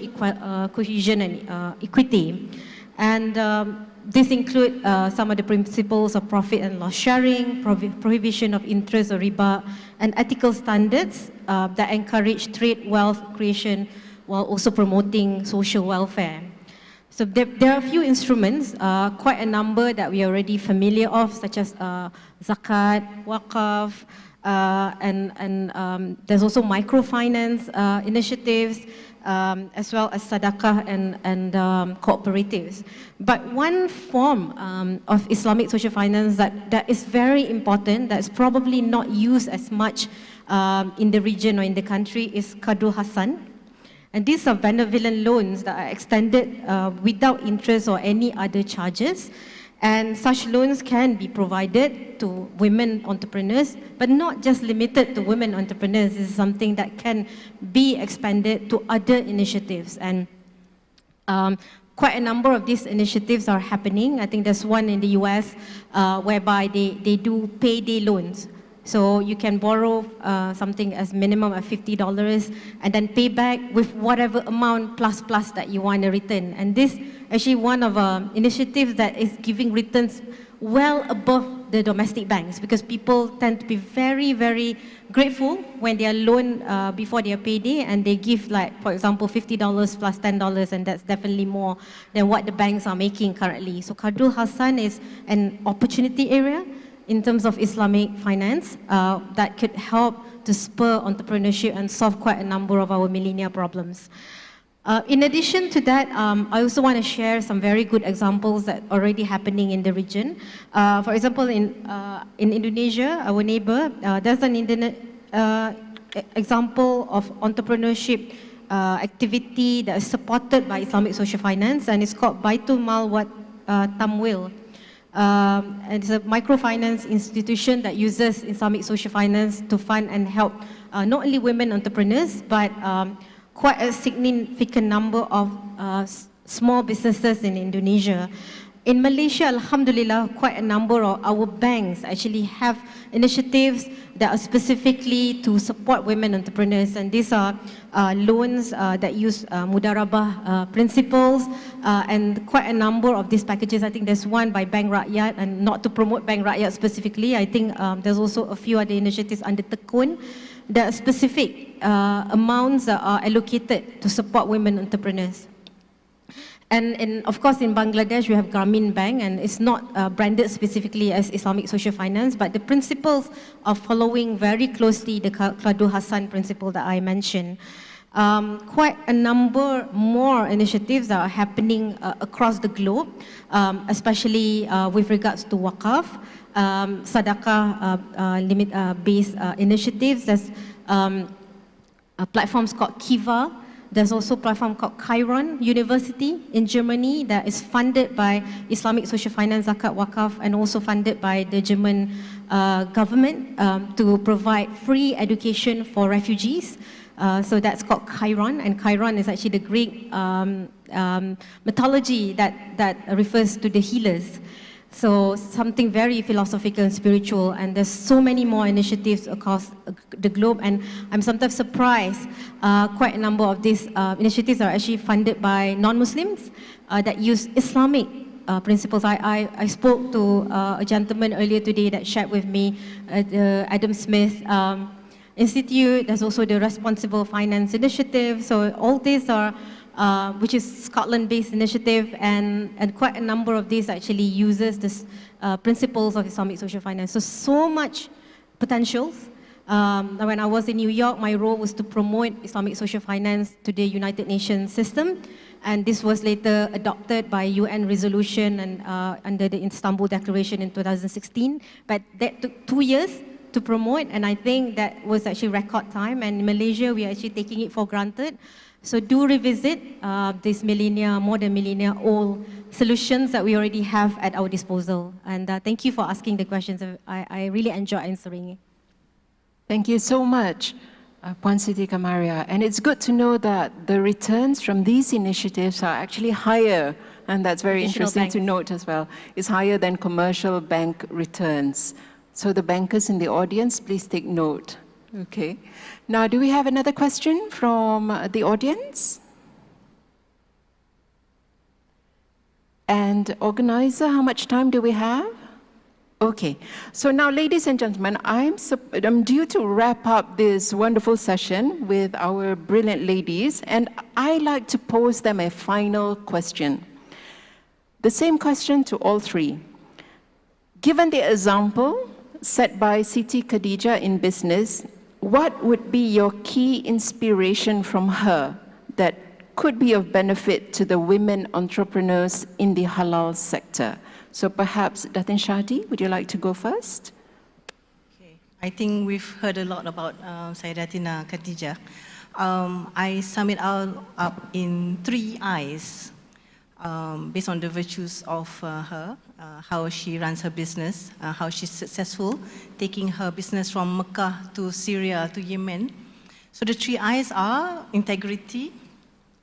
Speaker 3: cohesion and equity. And This include some of the principles of profit and loss sharing, prohibition of interest or riba, and ethical standards that encourage trade wealth creation while also promoting social welfare. So there are a few instruments, quite a number that we are already familiar of, such as zakat, waqaf, and there's also microfinance initiatives, as well as sadaqah and cooperatives. But one form of Islamic social finance that is very important, that's probably not used as much in the region or in the country, is Qardul Hasan. And these are benevolent loans that are extended without interest or any other charges. And such loans can be provided to women entrepreneurs, but not just limited to women entrepreneurs. This is something that can be expanded to other initiatives. And quite a number of these initiatives are happening. I think there's one in the US whereby they do payday loans. So you can borrow something as minimum of $50 and then pay back with whatever amount plus that you want to return. And this actually one of initiatives that is giving returns well above the domestic banks, because people tend to be very, very grateful when they are loaned before their payday, and they give, like, for example, $50 plus $10, and that's definitely more than what the banks are making currently. So Qardul Hasan is an opportunity area in terms of Islamic finance that could help to spur entrepreneurship and solve quite a number of our millennial problems. In addition to that, I also want to share some very good examples that are already happening in the region. For example, in Indonesia, our neighbor, there's an example of entrepreneurship activity that is supported by Islamic social finance, and it's called Baitul Mal Wat Tamwil. And it's a microfinance institution that uses Islamic social finance to fund and help not only women entrepreneurs, but quite a significant number of small businesses in Indonesia. In Malaysia, alhamdulillah, quite a number of our banks actually have initiatives that are specifically to support women entrepreneurs, and these are loans that use mudarabah principles, and quite a number of these packages. I think there's one by Bank Rakyat, and not to promote Bank Rakyat specifically, I think there's also a few other initiatives under Tekun that are specific amounts that are allocated to support women entrepreneurs. And of course, in Bangladesh, we have Grameen Bank, and it's not branded specifically as Islamic social finance, but the principles are following very closely the Qardul Hasan principle that I mentioned. Quite a number more initiatives that are happening across the globe, especially with regards to waqaf, sadaqah limit-based initiatives. There's platforms called Kiva. There's also a platform called Chiron University in Germany that is funded by Islamic Social Finance, Zakat, Waqaf, and also funded by the German government to provide free education for refugees. So that's called Chiron, and Chiron is actually the Greek mythology that refers to the healers. So something very philosophical and spiritual, and there's so many more initiatives across the globe, and I'm sometimes surprised quite a number of these initiatives are actually funded by non-Muslims that use Islamic principles. I spoke to a gentleman earlier today that shared with me the Adam Smith Institute. There's also the Responsible Finance Initiative. So all these are which is Scotland-based initiative, and quite a number of these actually uses this principles of Islamic social finance. So much potentials. When I was in New York, my role was to promote Islamic social finance to the United Nations system, and this was later adopted by UN resolution and under the Istanbul Declaration in 2016. But that took 2 years to promote, and I think that was actually record time. And in Malaysia, we are actually taking it for granted. So do revisit these more than millennia-old solutions that we already have at our disposal. And thank you for asking the questions. I really enjoy answering it.
Speaker 2: Thank you so much, Puan Siti Kamariah. And it's good to know that the returns from these initiatives are actually higher, and that's very interesting to note as well. It's higher than commercial bank returns. So the bankers in the audience, please take note. Okay. Now, do we have another question from the audience? And organizer, how much time do we have? Okay, so now ladies and gentlemen, I'm due to wrap up this wonderful session with our brilliant ladies, and I like to pose them a final question. The same question to all three. Given the example set by Siti Khadijah in business, what would be your key inspiration from her that could be of benefit to the women entrepreneurs in the halal sector? So perhaps Datin Shahdee, would you like to go first?
Speaker 4: Okay. I think we've heard a lot about Sayyidatina Khadijah. I sum it all up in 3 I's based on the virtues of her, how she runs her business, how she's successful, taking her business from Mecca to Syria to Yemen. So the 3 I's are integrity,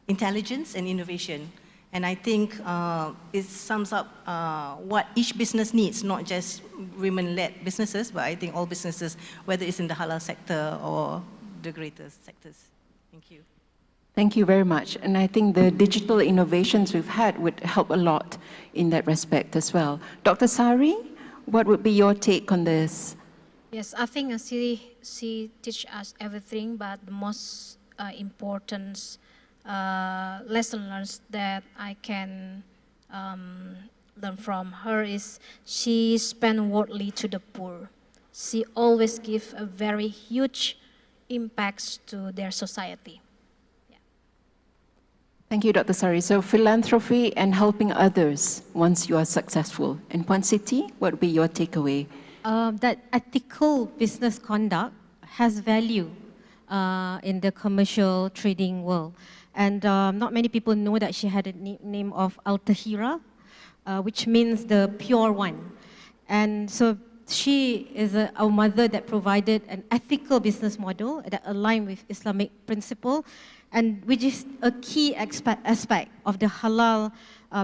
Speaker 4: intelligence, and innovation. And I think it sums up what each business needs, not just women-led businesses, but I think all businesses, whether it's in the halal sector or the greater sectors. Thank you.
Speaker 2: Thank you very much. And I think the digital innovations we've had would help a lot in that respect as well. Dr. Sari, what would be your take on this?
Speaker 5: Yes, I think she teach us everything, but the most important lesson learned that I can learn from her is she spent worldly to the poor. She always give a very huge impact to their society. Yeah.
Speaker 2: Thank you, Dr. Sari. So philanthropy and helping others once you are successful. And Puan Siti, what would be your takeaway?
Speaker 3: That ethical business conduct has value in the commercial trading world. And not many people know that she had a name of Al-Tahira, which means the pure one. And so she is our mother that provided an ethical business model that aligned with Islamic principle, and which is a key aspect of the halal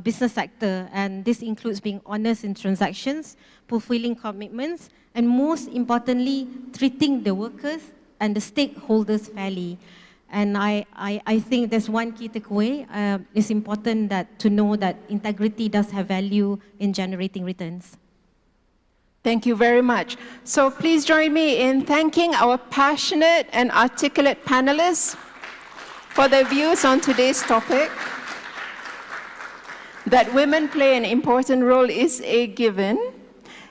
Speaker 3: business sector. And this includes being honest in transactions, fulfilling commitments, and most importantly, treating the workers and the stakeholders fairly. And I think there's one key takeaway. It's important to know that integrity does have value in generating returns.
Speaker 2: Thank you very much. So please join me in thanking our passionate and articulate panelists for their views on today's topic. That women play an important role is a given,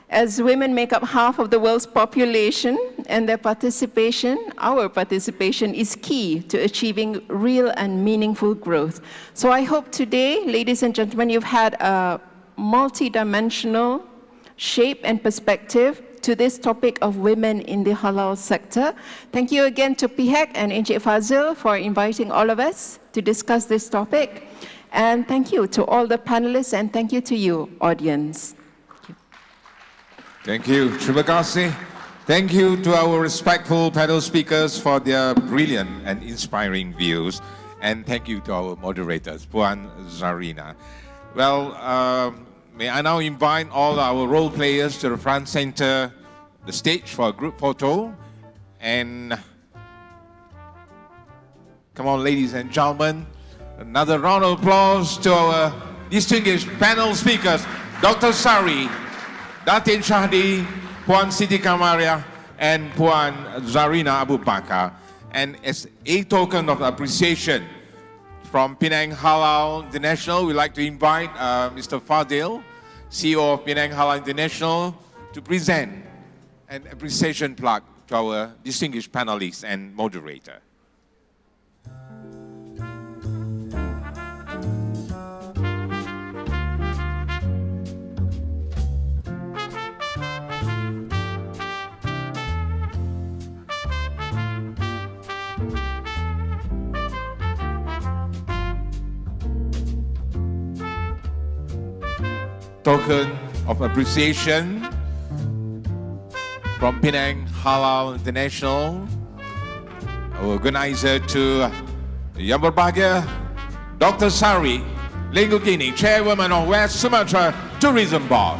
Speaker 2: as women make up half of the world's population, and their participation, our participation, is key to achieving real and meaningful growth. So I hope today, ladies and gentlemen, you've had a multi-dimensional shape and perspective to this topic of women in the halal sector. Thank you again to PIHEC and NCER for inviting all of us to discuss this topic. And thank you to all the panelists, and thank you to you, audience.
Speaker 1: Thank you. Terima kasih. Thank you to our respectful panel speakers for their brilliant and inspiring views. And thank you to our moderators, Puan Zarina. Well, may I now invite all our role players to the front center, the stage for a group photo. And come on, ladies and gentlemen, another round of applause to our distinguished panel speakers, Dr. Sari, Datin Shahdee, Puan Siti Kamariah, and Puan Zarina Abu Bakar. And as a token of appreciation from Penang Halal International, we'd like to invite Mr. Fadil, CEO of Penang Halal International, to present an appreciation plaque to our distinguished panelists and moderator. Token of appreciation from Penang Halal International, our organizer, to Yang Berbahagia Dr. Sari Lenggogeni, Chairwoman of West Sumatra Tourism Board.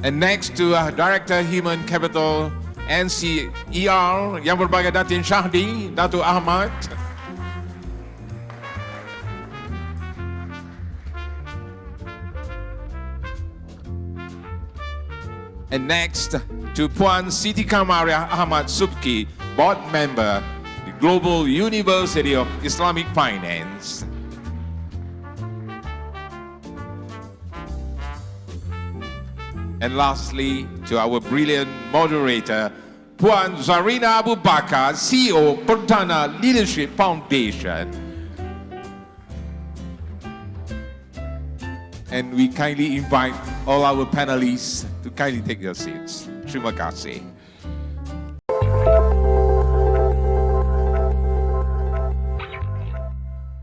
Speaker 1: And next to Director Human Capital NCER, Yang Berbahagia Datin Shahdee, Dato Ahmad. And next, to Puan Siti Kamariah Ahmad Subki, board member, the Global University of Islamic Finance. And lastly, to our brilliant moderator, Puan Zarina Abu Bakar, CEO, Perdana Leadership Foundation. And we kindly invite all our panelists to kindly take their seats. Terima kasih.